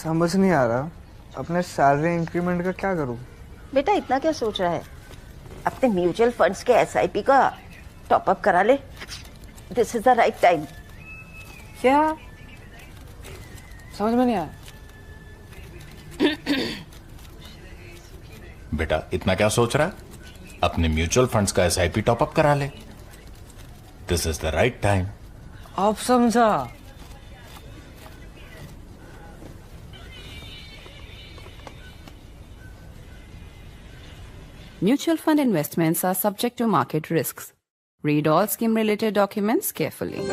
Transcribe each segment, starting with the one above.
समझ नहीं आ रहा अपने सैलरी इंक्रीमेंट का क्या करूं। बेटा इतना क्या सोच रहा है, अपने म्यूचुअल फंड्स के एसआईपी का टॉप अप करा ले। This is the right time. क्या समझ में नहीं आया? बेटा इतना क्या सोच रहा है? अपने म्यूचुअल फंड्स का एसआईपी टॉप अप करा ले। This is the right time. आप समझा? Mutual fund investments are subject to market risks. Read all scheme-related documents carefully.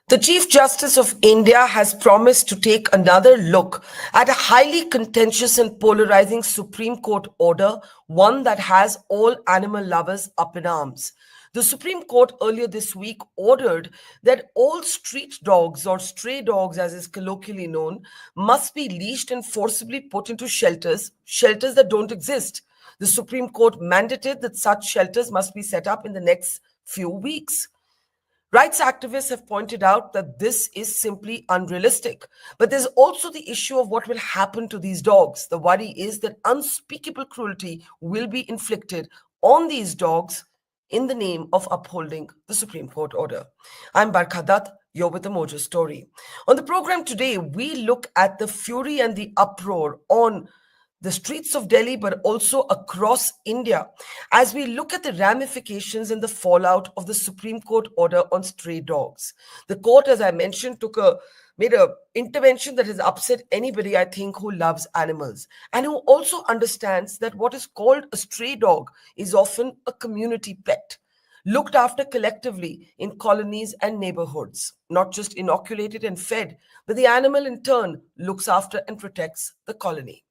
The Chief Justice of India has promised to take another look at a highly contentious and polarizing Supreme Court order, one that has all animal lovers up in arms. The Supreme Court earlier this week ordered that all street dogs, or stray dogs as is colloquially known, must be leashed and forcibly put into shelters that don't exist. The Supreme Court mandated that such shelters must be set up in the next few weeks. Rights activists have pointed out that this is simply unrealistic. But there's also the issue of what will happen to these dogs. The worry is that unspeakable cruelty will be inflicted on these dogs in the name of upholding the Supreme Court order. I'm Barkha Dutt. You're with the Mojo Story. On the program today, we look at the fury and the uproar on the streets of Delhi, but also across India, as we look at the ramifications and the fallout of the Supreme Court order on stray dogs. The court, as I mentioned, made an intervention that has upset anybody, I think, who loves animals and who also understands that what is called a stray dog is often a community pet, looked after collectively in colonies and neighborhoods, not just inoculated and fed, but the animal in turn looks after and protects the colony.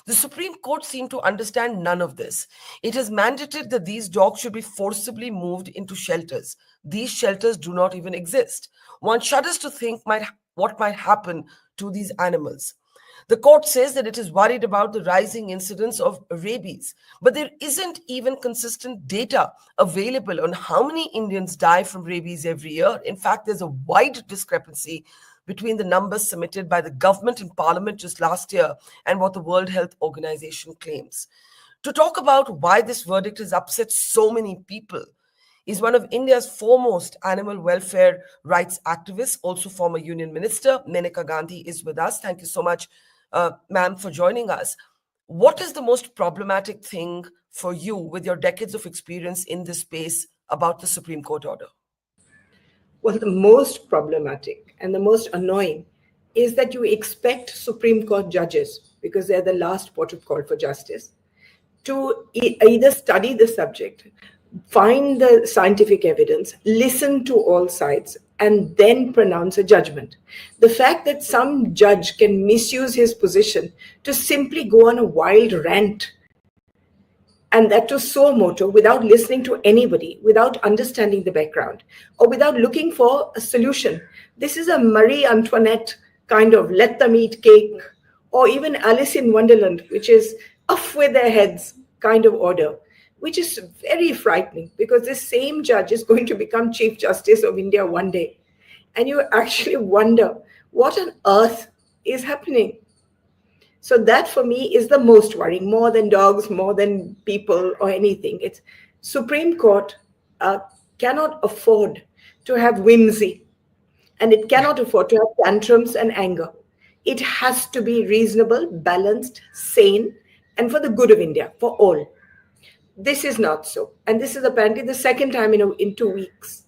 The Supreme Court seemed to understand none of this. It has mandated that these dogs should be forcibly moved into shelters. These shelters do not even exist. One shudders to think what might happen to these animals. The court says that it is worried about the rising incidence of rabies, but there isn't even consistent data available on how many Indians die from rabies every year. In fact, there's a wide discrepancy between the numbers submitted by the government in Parliament just last year and what the World Health Organization claims. To talk about why this verdict has upset so many people is one of India's foremost animal welfare rights activists, also former Union Minister. Maneka Gandhi is with us. Thank you so much, ma'am, for joining us. What is the most problematic thing for you, with your decades of experience in this space, about the Supreme Court order? Well, the most problematic and the most annoying is that you expect Supreme Court judges, because they're the last port of call for justice, to either study the subject, find the scientific evidence, listen to all sides, and then pronounce a judgment. The fact that some judge can misuse his position to simply go on a wild rant, and that to suo moto, without listening to anybody, without understanding the background, or without looking for a solution. This is a Marie Antionette kind of let them eat cake, or even Alice in Wonderland, which is off with their heads kind of order, which is very frightening, because this same judge is going to become Chief Justice of India one day. And you actually wonder what on earth is happening. So that for me is the most worrying, more than dogs, more than people or anything. It's Supreme Court cannot afford to have whimsy, and it cannot afford to have tantrums and anger. It has to be reasonable, balanced, sane, and for the good of India, for all. This is not so. And this is apparently the second time in 2 weeks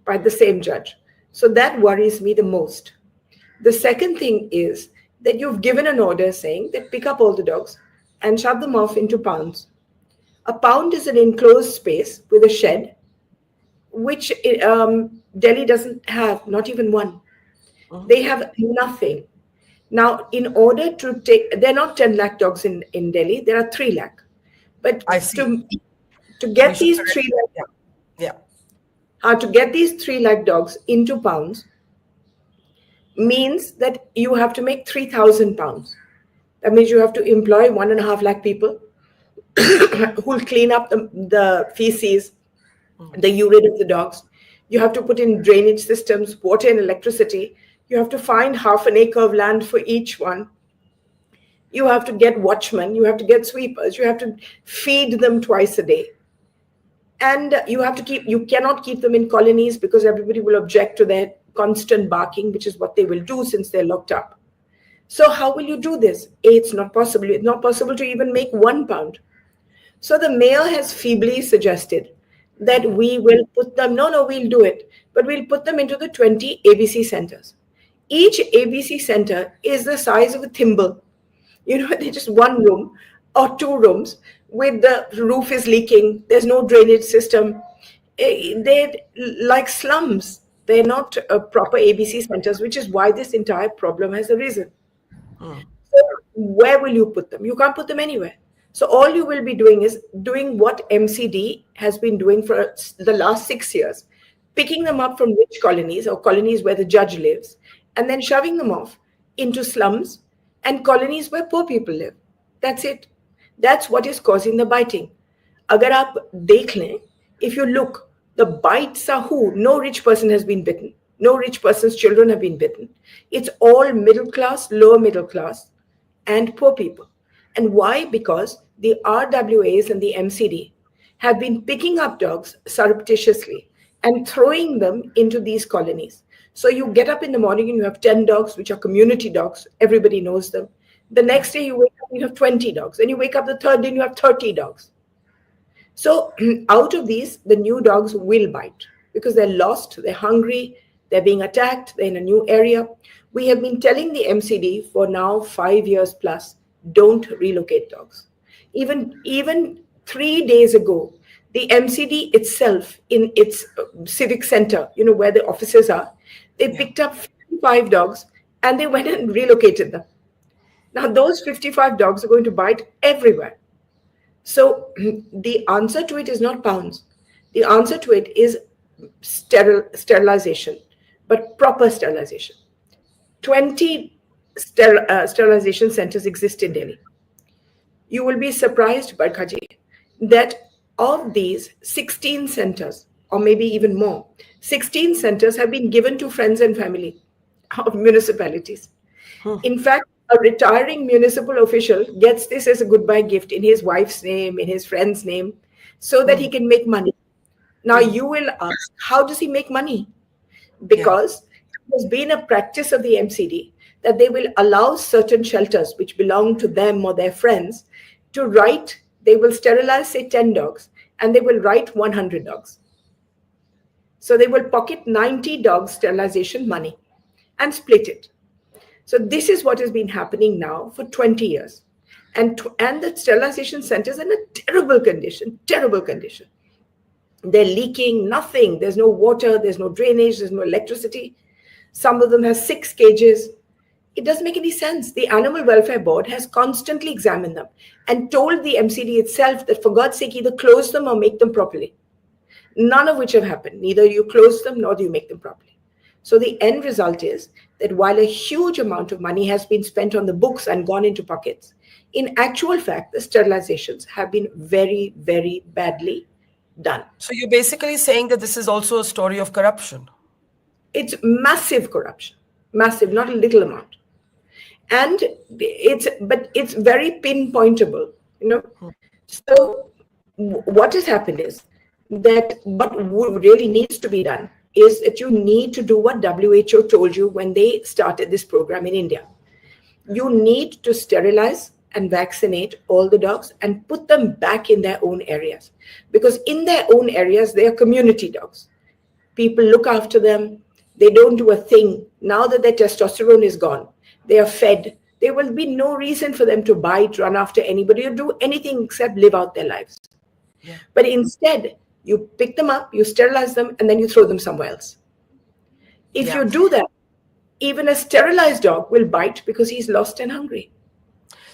by the same judge. So that worries me the most. The second thing is that you've given an order saying that pick up all the dogs and shove them off into pounds. A pound is an enclosed space with a shed, which Delhi doesn't have, not even one. They have nothing. Now, in order to take, there are not 10 lakh dogs in Delhi, there are 3 lakh. But to get these 3 lakh, to get these 3 lakh dogs into pounds means that you have to make 3,000 pounds. That means you have to employ 1.5 lakh people who will clean up the feces, the urine of the dogs. You have to put in drainage systems, water and electricity. You have to find half an acre of land for each one. You have to get watchmen. You have to get sweepers. You have to feed them twice a day. And you cannot keep them in colonies because everybody will object to their constant barking, which is what they will do since they're locked up. So how will you do this? It's not possible. It's not possible to even make £1. So the mayor has feebly suggested that we will put them, we'll do it, but we'll put them into the 20 ABC centers. Each ABC center is the size of a thimble. They're just one room or two rooms with the roof is leaking. There's no drainage system. They're like slums. They're not proper ABC centers, which is why this entire problem has arisen. So where will you put them? You can't put them anywhere. So all you will be doing is doing what MCD has been doing for the last 6 years, picking them up from rich colonies or colonies where the judge lives, and then shoving them off into slums and colonies where poor people live. That's it. That's what is causing the biting. Agar aap dekh lein, if you look, the bites are who? No rich person has been bitten. No rich person's children have been bitten. It's all middle class, lower middle class, and poor people. And why? Because the RWAs and the MCD have been picking up dogs surreptitiously and throwing them into these colonies. So you get up in the morning and you have 10 dogs, which are community dogs. Everybody knows them. The next day you wake up and you have 20 dogs. And you wake up the third day and you have 30 dogs. So out of these, the new dogs will bite because they're lost, they're hungry, they're being attacked, they're in a new area. We have been telling the MCD for now 5 years plus, don't relocate dogs. Even 3 days ago, the MCD itself in its civic center, where the offices are, they picked up 55 dogs and they went and relocated them. Now those 55 dogs are going to bite everywhere. So the answer to it is not pounds. The answer to it is sterilization, but proper sterilization. 20 sterilization centers exist in Delhi. You will be surprised, Barkha ji, that of these 16 centers, or maybe even more, 16 centers have been given to friends and family of municipalities. In fact, a retiring municipal official gets this as a goodbye gift in his wife's name, in his friend's name, so that he can make money. Now you will ask, how does he make money? Because it has been a practice of the MCD that they will allow certain shelters which belong to them or their friends to write, they will sterilize, say, 10 dogs, and they will write 100 dogs. So they will pocket 90 dogs sterilization money and split it. So this is what has been happening now for 20 years. And the sterilization centers are in a terrible condition. They're leaking, nothing. There's no water, there's no drainage, there's no electricity. Some of them have 6 cages. It doesn't make any sense. The Animal Welfare Board has constantly examined them and told the MCD itself that for God's sake, either close them or make them properly. None of which have happened. Neither you close them nor do you make them properly. So the end result is that while a huge amount of money has been spent on the books and gone into pockets, in actual fact, the sterilizations have been very, very badly done. So you're basically saying that this is also a story of corruption. It's massive corruption, massive, not a little amount. And it's very pinpointable, So what has happened is that what really needs to be done is that you need to do what WHO told you when they started this program in India. You need to sterilize and vaccinate all the dogs and put them back in their own areas. Because in their own areas, they are community dogs. People look after them. They don't do a thing. Now that their testosterone is gone, they are fed. There will be no reason for them to bite, run after anybody, or do anything except live out their lives. But instead, you pick them up, you sterilize them, and then you throw them somewhere else. If you do that, even a sterilized dog will bite because he's lost and hungry.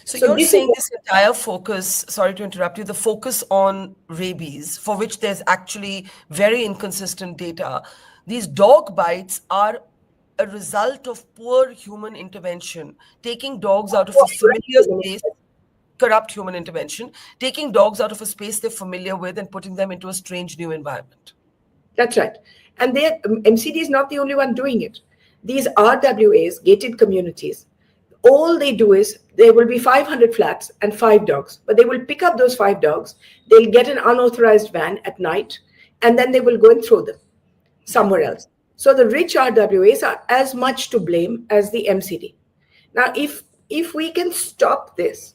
So you're saying this entire focus, sorry to interrupt you, the focus on rabies, for which there's actually very inconsistent data. These dog bites are a result of poor human intervention, taking dogs out of a familiar space, corrupt human intervention, taking dogs out of a space they're familiar with and putting them into a strange new environment. That's right. And MCD is not the only one doing it. These RWAs, gated communities, all they do is there will be 500 flats and 5 dogs, but they will pick up those 5 dogs, they'll get an unauthorized van at night, and then they will go and throw them somewhere else. So the rich RWAs are as much to blame as the MCD. Now, if we can stop this,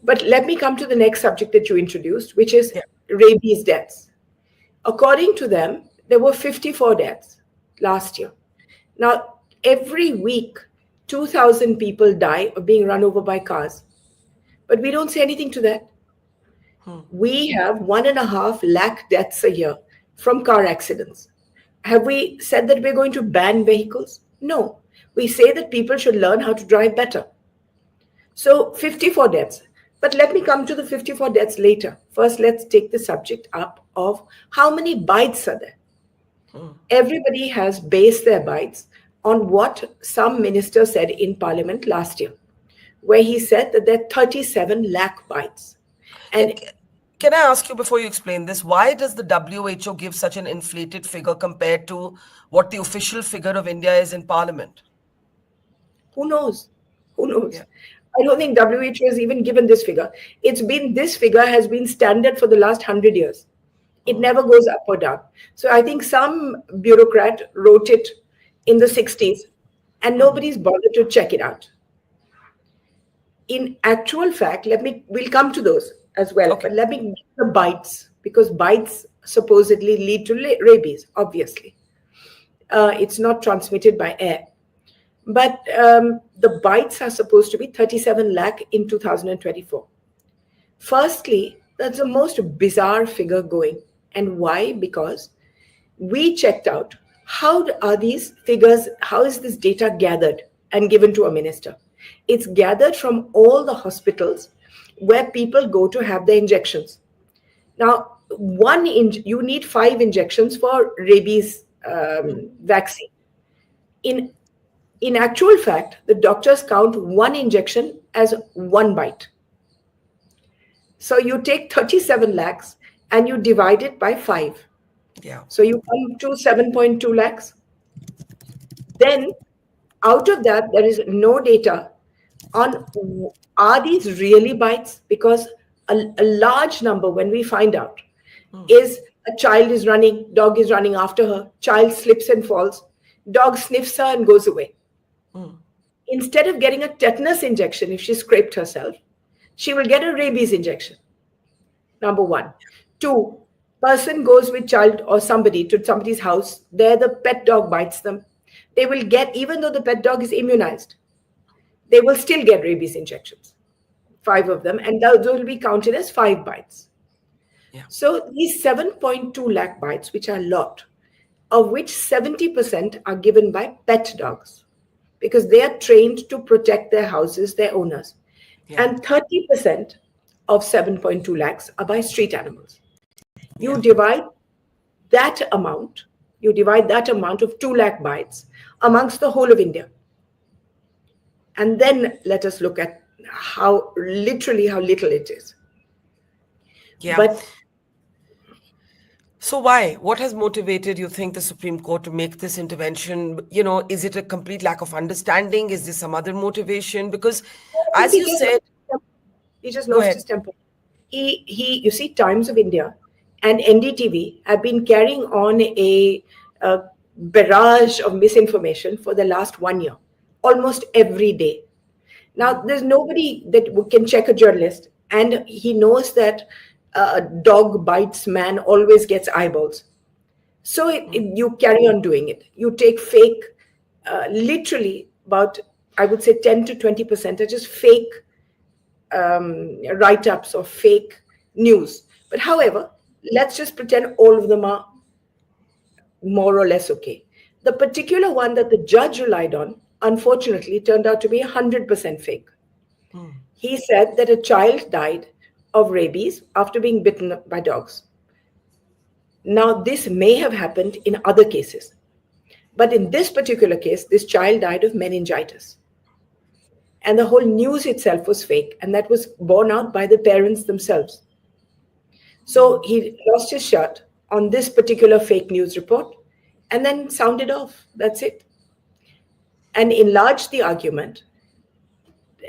but let me come to the next subject that you introduced, which is rabies deaths. According to them, there were 54 deaths last year. Now, every week, 2,000 people die of being run over by cars. But we don't say anything to that. We have 1.5 lakh deaths a year from car accidents. Have we said that we're going to ban vehicles? No. We say that people should learn how to drive better. So 54 deaths. But let me come to the 54 deaths later. First, let's take the subject up of how many bites are there. Everybody has based their bites on what some minister said in Parliament last year, where he said that there are 37 lakh bites. And can I ask you before you explain this, why does the WHO give such an inflated figure compared to what the official figure of India is in Parliament? Who knows? Who knows? Yeah. I don't think WHO has even given this figure. This figure has been standard for the last 100 years. It never goes up or down. So I think some bureaucrat wrote it in the 60s and nobody's bothered to check it out. In actual fact, we'll come to those as well. Okay. But let me get the bites, because bites supposedly lead to rabies, obviously. It's not transmitted by air. But the bites are supposed to be 37 lakh in 2024. Firstly, that's the most bizarre figure going. And why? Because we checked out how are these figures, how is this data gathered and given to a minister? It's gathered from all the hospitals where people go to have their injections. Now, you need 5 injections for rabies vaccine. In actual fact, the doctors count 1 injection as 1 bite. So you take 37 lakhs and you divide it by 5. Yeah. So you come to 7.2 lakhs. Then out of that, there is no data on are these really bites? Because a large number, when we find out, is a child is running, dog is running after her, child slips and falls, dog sniffs her and goes away. Instead of getting a tetanus injection if she scraped herself, she will get a rabies injection. Number 1. 2, person goes with child or somebody to somebody's house, there the pet dog bites them. They will get, even though the pet dog is immunized, they will still get rabies injections, 5 of them, and those will be counted as 5 bites. Yeah. So these 7.2 lakh bites, which are a lot, of which 70% are given by pet dogs, because they are trained to protect their houses, their owners. Yeah. And 30% of 7.2 lakhs are by street animals. You divide that amount of 2 lakh bites amongst the whole of India. And then let us look at how little it is. Yeah. But so why? What has motivated, you think, the Supreme Court to make this intervention? Is it a complete lack of understanding? Is there some other motivation? Because as you said, he just lost his temper. You see, Times of India and NDTV have been carrying on a barrage of misinformation for the last 1 year, almost every day. Now, there's nobody that can check a journalist, and he knows that a dog bites man always gets eyeballs. So you carry on doing it. You take fake, literally about, I would say 10 to 20% are just fake write-ups or fake news. But however, let's just pretend all of them are more or less okay. The particular one that the judge relied on, unfortunately, turned out to be 100% fake. He said that a child died of rabies after being bitten by dogs. Now, this may have happened in other cases. But in this particular case, this child died of meningitis. And the whole news itself was fake. And that was borne out by the parents themselves. So he lost his shirt on this particular fake news report and then sounded off. That's it. And enlarged the argument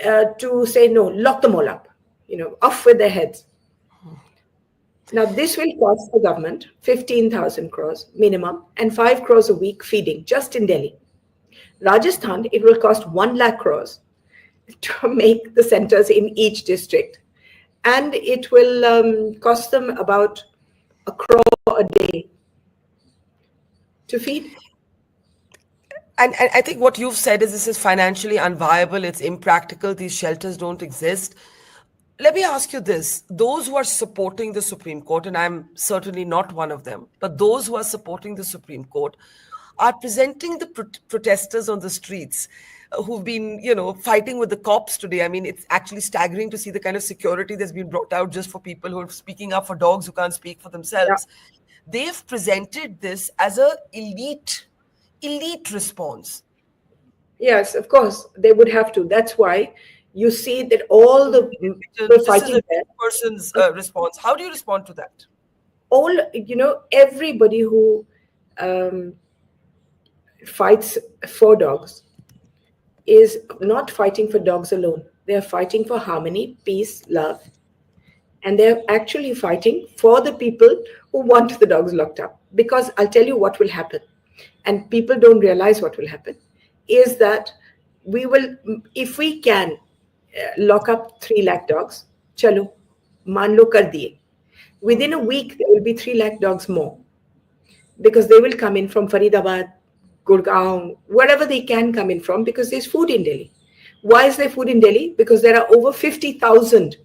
to say, no, lock them all up, off with their heads. Now, this will cost the government 15,000 crores minimum and 5 crores a week feeding just in Delhi. Rajasthan, it will cost 1 lakh crores to make the centers in each district. And it will cost them about 1 crore a day to feed. And I think what you've said is this is financially unviable. It's impractical. These shelters don't exist. Let me ask you this. Those who are supporting the Supreme Court, and I'm certainly not one of them, but those who are supporting the Supreme Court are presenting the protesters on the streets who've been, fighting with the cops today. I mean, it's actually staggering to see the kind of security that's been brought out just for people who are speaking up for dogs who can't speak for themselves. Yeah. They've presented this as a elite response. Yes, of course, they would have to. That's why you see that all the people fighting is a person's response. How do you respond to that? Everybody who fights for dogs is not fighting for dogs alone. They're fighting for harmony, peace, love. And they're actually fighting for the people who want the dogs locked up. Because I'll tell you what will happen. And people don't realize what will happen. Is that we will, if we can lock up 3 lakh dogs, chalo, maan lo kar diye. Within a week, there will be 3 lakh dogs more. Because they will come in from Faridabad, Gurgaon, wherever they can come in from, because there's food in Delhi. Why is there food in Delhi? Because there are over 50,000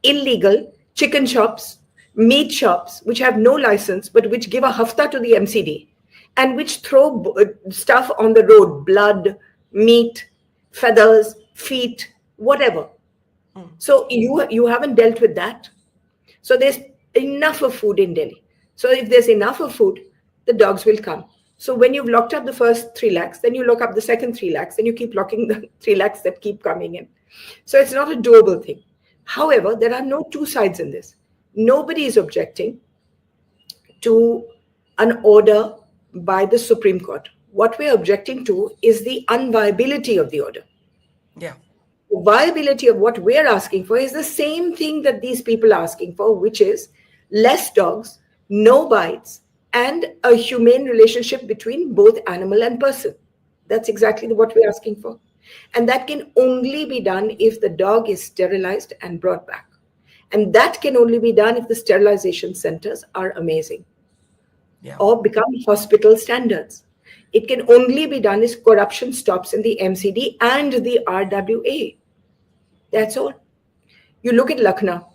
illegal chicken shops, meat shops, which have no license, but which give a hafta to the MCD and which throw stuff on the road, blood, meat, feathers, feet, whatever. So you haven't dealt with that. So there's enough of food in Delhi. So if there's enough of food, the dogs will come. So when you've locked up the first 3 lakhs, then you lock up the second 3 lakhs, then you keep locking the 3 lakhs that keep coming in. So it's not a doable thing. However, there are no two sides in this. Nobody is objecting to an order by the Supreme Court. What we're objecting to is the unviability of the order. Yeah. The viability of what we're asking for is the same thing that these people are asking for, which is less dogs, no bites, and a humane relationship between both animal and person. That's exactly what we're asking for. And that can only be done if the dog is sterilized and brought back. And that can only be done if the sterilization centers are amazing, or become hospital standards. It can only be done if corruption stops in the MCD and the RWA. That's all. You look at Lucknow.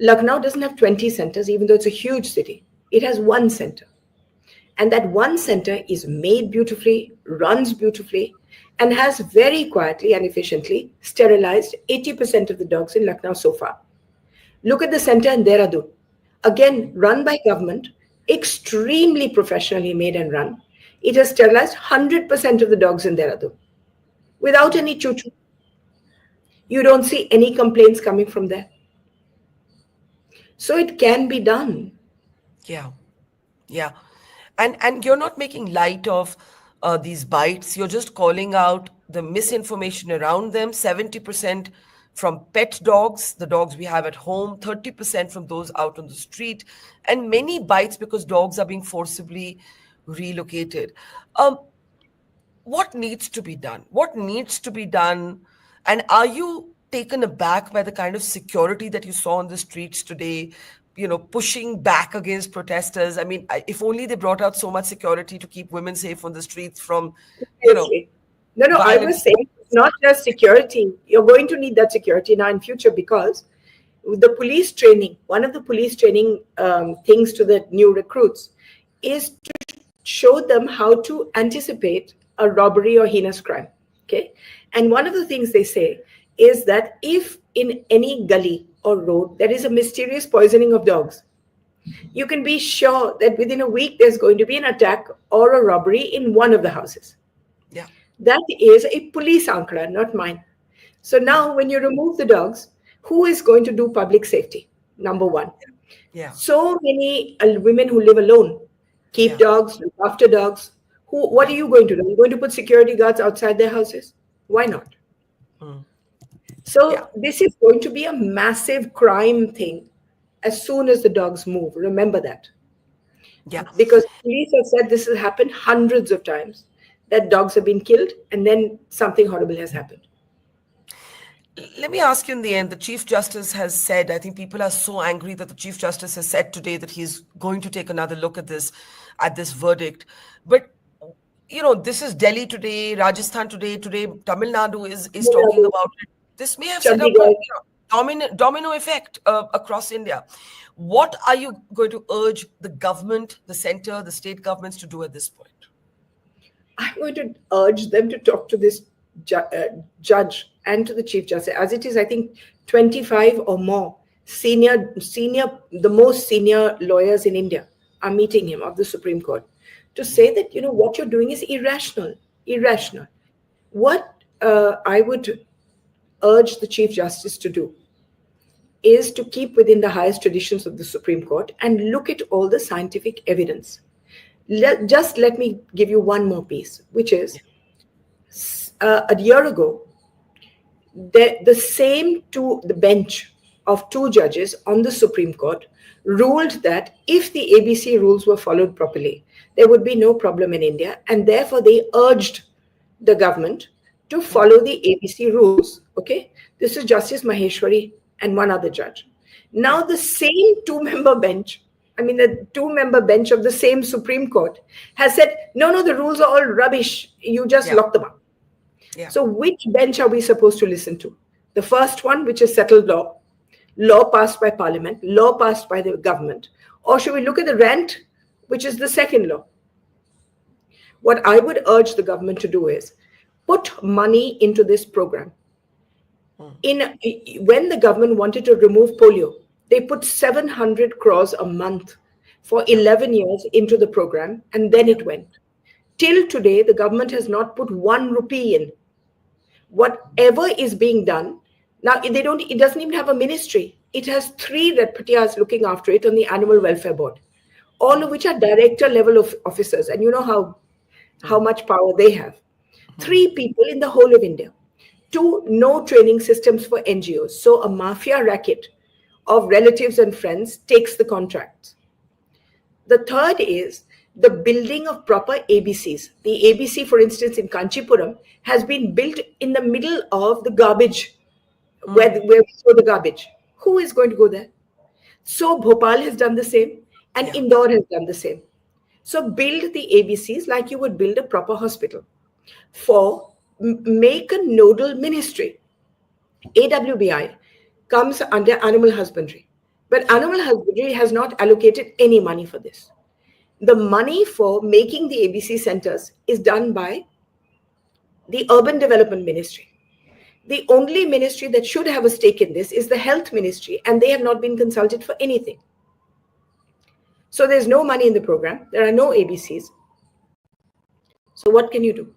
Lucknow doesn't have 20 centers, even though it's a huge city. It has 1 center. And that 1 center is made beautifully, runs beautifully, and has very quietly and efficiently sterilized 80% of the dogs in Lucknow so far. Look at the center in Dehradun. Again, run by government, extremely professionally made and run. It has sterilized 100% of the dogs in Dehradun without any choo-choo. You don't see any complaints coming from there. So it can be done. Yeah. And you're not making light of these bites. You're just calling out the misinformation around them. 70% from pet dogs, the dogs we have at home, 30% from those out on the street, and many bites because dogs are being forcibly relocated. What needs to be done? What needs to be done? And are you taken aback by the kind of security that you saw on the streets today, pushing back against protesters? I mean, if only they brought out so much security to keep women safe on the streets from, No, I was saying it's not just security. You're going to need that security now in future, because the police training, one of the police training things to the new recruits is to show them how to anticipate a robbery or heinous crime. Okay. And one of the things they say is that if in any gully or road there is a mysterious poisoning of dogs, you can be sure that within a week there's going to be an attack or a robbery in one of the houses. Yeah. That is a police ankara, not mine. So now when you remove the dogs, who is going to do public safety? Number one. Yeah. So many women who live alone keep Yeah. dogs, look after dogs. What are you going to do? You're going to put security guards outside their houses? Why not? So Yeah. this is going to be a massive crime thing as soon as the dogs move. Remember that. Yeah. Because police have said this has happened hundreds of times, that dogs have been killed and then something horrible has happened. Let me ask you in the end, the Chief Justice has said, I think people are so angry that the Chief Justice has said today that he's going to take another look at this verdict. But, you know, this is Delhi today, Rajasthan today, Tamil Nadu is talking about it. This may have set up a domino effect across India. What are you going to urge the government, the center, the state governments to do at this point? I'm going to urge them to talk to this judge and to the Chief Justice. As it is, I think 25 or more the most senior lawyers in India are meeting him of the Supreme Court to say that, you know, what you're doing is irrational. What I would urge the Chief Justice to do is to keep within the highest traditions of the Supreme Court and look at all the scientific evidence. Just let me give you one more piece, which is a year ago, the bench of two judges on the Supreme Court ruled that if the ABC rules were followed properly, there would be no problem in India, and therefore they urged the government to follow the ABC rules. Okay, this is Justice Maheshwari and one other judge. Now the same two-member bench, the two-member bench of the same Supreme Court has said, no, the rules are all rubbish. You just lock them up. Yeah. So which bench are we supposed to listen to? The first one, which is settled law passed by Parliament, law passed by the government, or should we look at the rent, which is the second law? What I would urge the government to do is put money into this program. When the government wanted to remove polio, they put 700 crores a month for 11 years into the program, and then it went. Till today, the government has not put 1 rupee in. Whatever is being done, now it doesn't even have a ministry. It has 3 Redpatiyas looking after it on the Animal Welfare Board, all of which are director level of officers. And you know how much power they have. 3 people in the whole of India. 2, no training systems for NGOs. So a mafia racket of relatives and friends takes the contracts. The third is the building of proper ABCs. The ABC, for instance, in Kanchipuram has been built in the middle of the garbage, where we throw the garbage. Who is going to go there? So Bhopal has done the same, and Indore has done the same. So build the ABCs like you would build a proper hospital. 4, make a nodal ministry. AWBI comes under animal husbandry, but animal husbandry has not allocated any money for this. The money for making the ABC centers is done by the Urban Development Ministry. The only ministry that should have a stake in this is the Health Ministry, and they have not been consulted for anything. So there's no money in the program. There are no ABCs. So what can you do?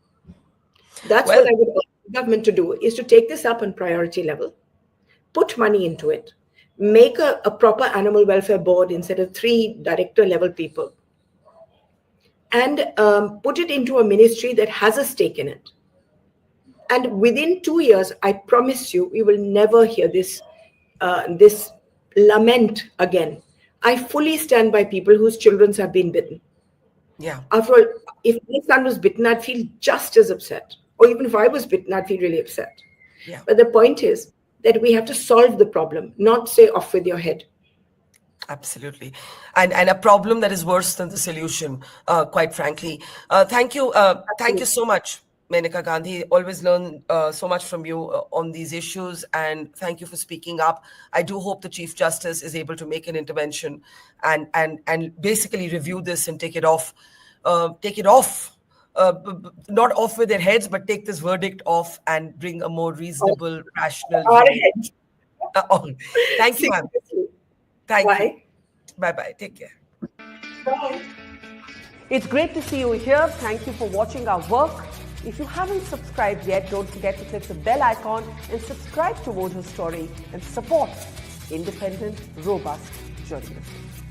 That's what I would urge the government to do, is to take this up on priority level, put money into it, make a proper animal welfare board instead of 3 director level people, and put it into a ministry that has a stake in it. And within 2 years, I promise you, we will never hear this lament again. I fully stand by people whose children have been bitten. Yeah. After all, if my son was bitten, I'd feel just as upset. Or even if I was bitten, I'd feel really upset. Yeah. But the point is that we have to solve the problem, not say off with your head. Absolutely. And a problem that is worse than the solution, quite frankly. Thank you. Thank you so much, Maneka Gandhi. Always learn so much from you on these issues, and thank you for speaking up. I do hope the Chief Justice is able to make an intervention and basically review this and take it off. Not off with their heads, but take this verdict off and bring a more reasonable, rational. Our heads. Thank you, ma'am. Thank you. Bye-bye. Take care. Bye. It's great to see you here. Thank you for watching our work. If you haven't subscribed yet, don't forget to click the bell icon and subscribe to Mojo Story and support independent, robust journalism.